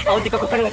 अवंतिका को करना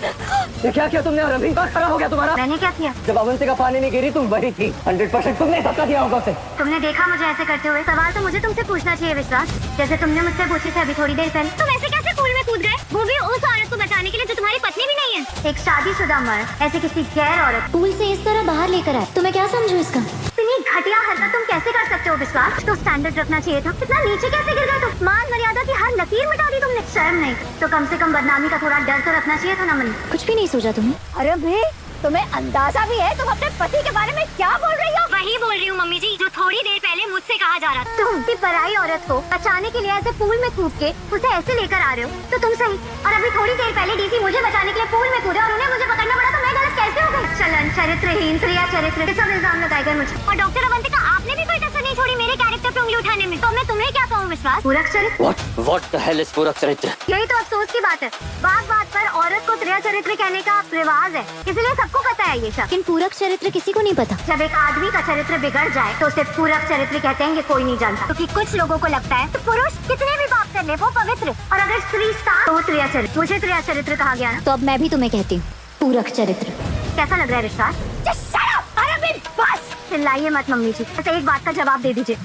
ये क्या किया तुमने? और अभी खड़ा हो गया तुम्हारा। मैंने क्या किया? जब अवंतिका पानी में गिरी तुम वही थी। 100% तुमने धक्का दिया होगा उसे। तुमने देखा मुझे ऐसे करते हुए? सवाल तो मुझे तुमसे पूछना चाहिए विश्वास, जैसे तुमने मुझसे पूछे थे अभी थोड़ी देर पहले। तुम ऐसे कैसे पूल में कूद गए, वो भी उस औरत को बचाने के लिए जो तुम्हारी पत्नी भी नहीं है? एक शादीशुदा मर्द ऐसे किसी गैर औरत पूल से इस तरह बाहर लेकर आए, तुम्हें क्या समझो इसका? इतनी घटिया हरकत तुम कैसे कर सकते हो विश्वास? तो स्टैंडर्ड रखना चाहिए था। इतना नीचे कैसे गिर गए तुम? मान मर्यादा की हर लकीर मिटा दी तुमने। शर्म नहीं तो कम से कम बदनामी का थोड़ा डर तो रखना चाहिए था ना मन। कुछ भी नहीं सोचा तुमने? अरे भाई तुम्हें अंदाजा भी है तुम अपने पति के बारे में क्या बोल रही हो? वही बोल रही हूँ मम्मी जी, जो थोड़ी देर पहले मुझसे कहा जा रहा था। तुम भी पराई औरत को बचाने के लिए ऐसे पूल में कूद के उसे ऐसे लेकर आ रहे हो तो तुम सही, और अभी थोड़ी देर पहले डीसी मुझे बचाने के लिए पूल में कूदे और उन्हें मुझे पकड़ना पड़ा, तो मैं गलत कैसे हो गई? चलन, चरित्रहीन, क्रिया चरित्र, सब इल्जाम लगाए गए मुझे। और डॉक्टर अवंतिका आपने भी कोई कसर नहीं छोड़ी मेरे कैरेक्टर पे उंगली उठाने में। तो मैं तुम्हें क्या कहूँ विश्वास? पूरक चरित्र? What the hell is पूरक चरित्र? यही तो अफसोस की बात है, बात बात पर औरत को त्रिया चरित्र कहने का रिवाज है, इसलिए सबको पता है ये सब। लेकिन पूरक चरित्र किसी को नहीं पता। जब एक आदमी का चरित्र बिगड़ जाए तो उसे पूरक चरित्र कहते हैं, ये कोई नहीं जानता। क्योंकि कुछ लोगों को लगता है तो पुरुष कितने भी पाप कर ले वो पवित्र, और अगर स्त्री साफ तो त्रिया चरित्र। मुझे त्रिया चरित्र कहा गया ना, तो अब मैं भी तुम्हें कहती हूँ पूरक चरित्र। कैसा लग रहा है विश्वास? चिल्लाइए मत मम्मी जी, ऐसे एक बात का जवाब दे दीजिए।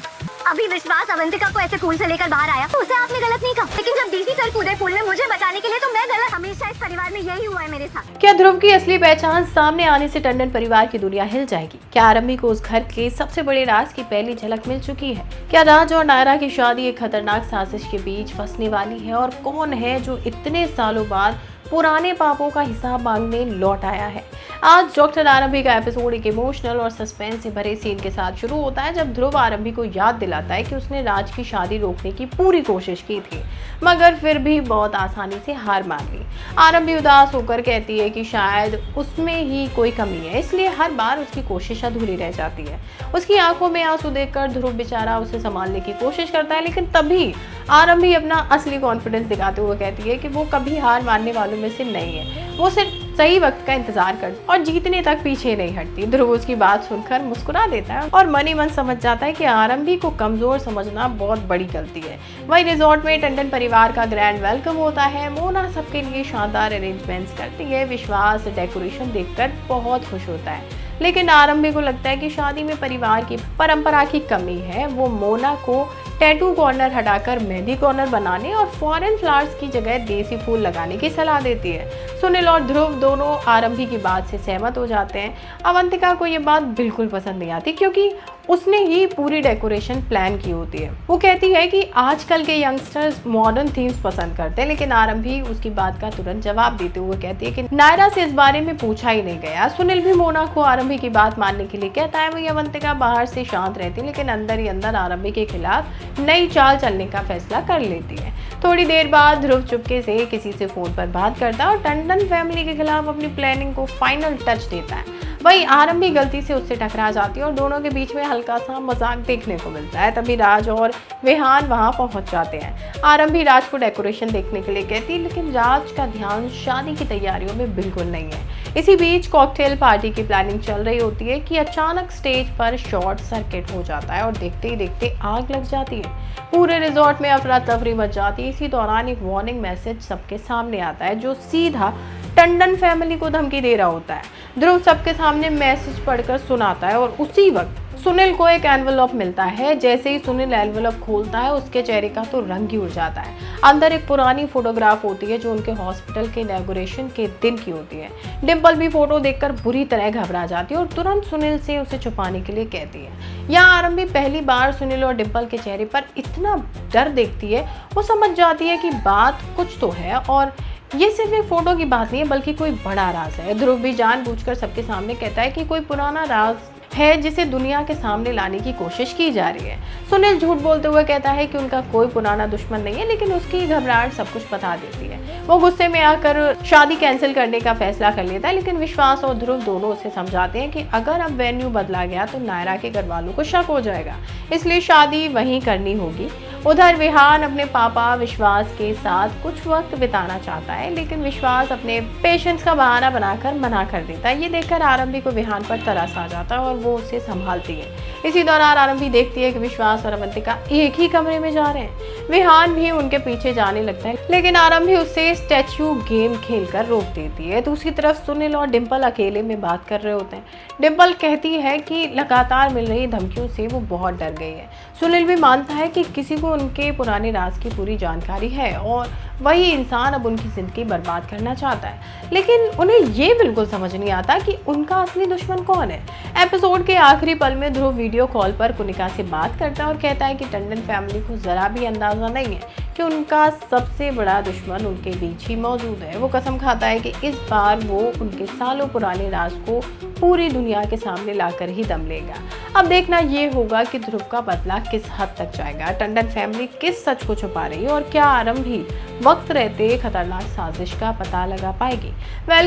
अभी विश्वास अवंतिका को ऐसे पूल से लेकर बाहर आया तो उसे आपने गलत नहीं कहा, लेकिन जब डीसी सर कूदे पूल में मुझे बचाने के लिए तो मैं गलत। हमेशा इस परिवार में यही हुआ है मेरे साथ। क्या ध्रुव की असली पहचान सामने आने से टंडन परिवार की दुनिया हिल जाएगी? क्या आरंभी को उस घर के सबसे बड़े राज की पहली झलक मिल चुकी है? क्या राज और नायरा की शादी एक खतरनाक साजिश के बीच फंसने वाली है? और कौन है जो इतने सालों बाद पुराने पापों का हिसाब मांगने लौट आया है? आज डॉक्टर आरंभी का एपिसोड एक इमोशनल और सस्पेंस से भरे सीन के साथ शुरू होता है, जब ध्रुव आरंभी को याद दिलाता है कि उसने राज की शादी रोकने की पूरी कोशिश की थी, मगर फिर भी बहुत आसानी से हार मान ली। आरंभी उदास होकर कहती है कि शायद उसमें ही कोई कमी है, इसलिए हर बार उसकी कोशिश अधूरी रह जाती है। उसकी आंखों में आंसू देखकर ध्रुव बेचारा उसे संभालने की कोशिश करता है, लेकिन तभी आरंभी अपना असली कॉन्फिडेंस दिखाते हुए कहती है कि वो कभी हार मानने वालों में से नहीं है, वो सिर्फ सही वक्त का इंतजार करती और जीतने तक पीछे नहीं हटती। ध्रुव उसकी बात सुनकर मुस्कुरा देता है और मन ही मन समझ जाता है कि आरंभी को कमजोर समझना बहुत बड़ी गलती है। वही रिजॉर्ट में टंडन परिवार का ग्रैंड वेलकम होता है। मोना सबके लिए शानदार अरेंजमेंट्स करती है। विश्वास डेकोरेशन देखकर बहुत खुश होता है, लेकिन आरंभी को लगता है कि शादी में परिवार की परंपरा की कमी है। वो मोना को टैटू कॉर्नर हटाकर मेहंदी कॉर्नर बनाने और फॉरेन फ्लावर्स की जगह देसी फूल लगाने की सलाह देती है। सुनील और ध्रुव दोनों आरंभी की बात से सहमत हो जाते हैं। अवंतिका को ये बात बिल्कुल पसंद नहीं आती, क्योंकि उसने ही पूरी डेकोरेशन प्लान की होती है। वो कहती है कि आजकल के यंगस्टर्स मॉडर्न थीम्स पसंद करते हैं, लेकिन आरंभी उसकी बात का तुरंत जवाब देते हुए कहती है कि नायरा से इस बारे में पूछा ही नहीं गया। सुनील भी मोना को आरंभी की बात मानने के लिए कहता है। वही अवंतिका बाहर से शांत रहती है, लेकिन अंदर ही अंदर आरंभी के खिलाफ नई चाल चलने का फैसला कर लेती है। थोड़ी देर बाद ध्रुव चुपके से किसी से फोन पर बात करता है और टंडन फैमिली के खिलाफ अपनी प्लानिंग को फाइनल टच देता है। वही आरंभी गलती से उससे टकरा जाती है और दोनों के बीच में हल्का सा मजाक देखने को मिलता है। तभी राज और विहान वहां पहुंच जाते हैं। आरंभी राज को डेकोरेशन देखने के लिए कहती है, लेकिन राज का ध्यान शादी की तैयारियों में बिल्कुल नहीं है। इसी बीच कॉकटेल पार्टी की प्लानिंग चल रही होती है कि अचानक स्टेज पर शॉर्ट सर्किट हो जाता है और देखते ही देखते आग लग जाती है। पूरे रिजॉर्ट में अफरा तफरी मच जाती है। इसी दौरान एक वार्निंग मैसेज सबके सामने आता है, जो सीधा टंडन फैमिली को धमकी दे रहा होता है। ध्रुव सबके सामने मैसेज पढ़कर सुनाता है और उसी वक्त सुनील को एक एनवेलप मिलता है। जैसे ही सुनील एनवेलप खोलता है, उसके चेहरे का तो रंग ही उड़ जाता है। अंदर एक पुरानी फोटोग्राफ होती है जो उनके हॉस्पिटल के इनॉग्रेशन के दिन की होती है। डिम्पल भी फोटो देखकर बुरी तरह घबरा जाती है और तुरंत सुनील से उसे छुपाने के लिए कहती है। यहाँ आरंभी पहली बार सुनील और डिम्पल के चेहरे पर इतना डर देखती है। वो समझ जाती है कि बात कुछ तो है और ये सिर्फ एक फोटो की बात नहीं है, बल्कि कोई बड़ा राज है। ध्रुव भी जानबूझकर सबके सामने कहता है कि कोई पुराना राज है जिसे दुनिया के सामने लाने की कोशिश की जा रही है। सुनील झूठ बोलते हुए कहता है कि उनका कोई पुराना दुश्मन नहीं है, लेकिन उसकी घबराहट सब कुछ बता देती है। वो गुस्से में आकर शादी कैंसिल करने का फैसला कर लेता है, लेकिन विश्वास और ध्रुव दोनों उसे समझाते हैं कि अगर अब वेन्यू बदला गया तो नायरा के घर वालों को शक हो जाएगा, इसलिए शादी वहीं करनी होगी। उधर विहान अपने पापा विश्वास के साथ कुछ वक्त बिताना चाहता है, लेकिन विश्वास अपने पेशेंस का बहाना बनाकर मना कर देता है। ये देखकर आरंभी को विहान पर तरस आ जाता है और वो उसे संभालती है। इसी दौरान आरंभी देखती है कि विश्वास और अवंतिका एक ही कमरे में जा रहे हैं। विहान भी उनके पीछे जाने लगता है, लेकिन आरंभी उसे स्टैच्यू गेम खेलकर रोक देती है। दूसरी तरफ सुनील और डिंपल अकेले में बात कर रहे होते हैं। डिंपल कहती है कि लगातार मिल रही धमकियों से वो बहुत डर गई है। सुनील भी मानता है कि किसी को उनके पुराने राज की पूरी जानकारी है और वही इंसान अब उनकी जिंदगी बर्बाद करना चाहता है, लेकिन उन्हें ये बिल्कुल समझ नहीं आता कि उनका असली दुश्मन कौन है। एपिसोड के आखिरी पल में ध्रुव वीडियो कॉल पर कुनिका से बात करता है और कहता है कि टंडन फैमिली को जरा भी अंदाजा नहीं है कि उनका सबसे बड़ा दुश्मन उनके बीच ही मौजूद है। वो कसम खाता है कि इस बार वो उनके सालों पुराने राज को पूरी दुनिया के सामने लाकर ही दम लेगा। अब देखना ये होगा कि ध्रुव का बदला किस हद तक जाएगा, टंडन फैमिली किस सच को छुपा रही है और क्या आरंभी वक्त रहते खतरनाक साजिश का पता लगा पाएगी।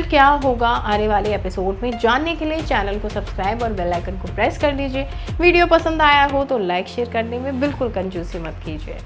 क्या होगा आने वाले एपिसोड में, जानने के लिए चैनल को सब्सक्राइब और बेल आइकन को प्रेस कर लीजिए। वीडियो पसंद आया हो तो लाइक शेयर करने में बिल्कुल कंजूसी मत कीजिए।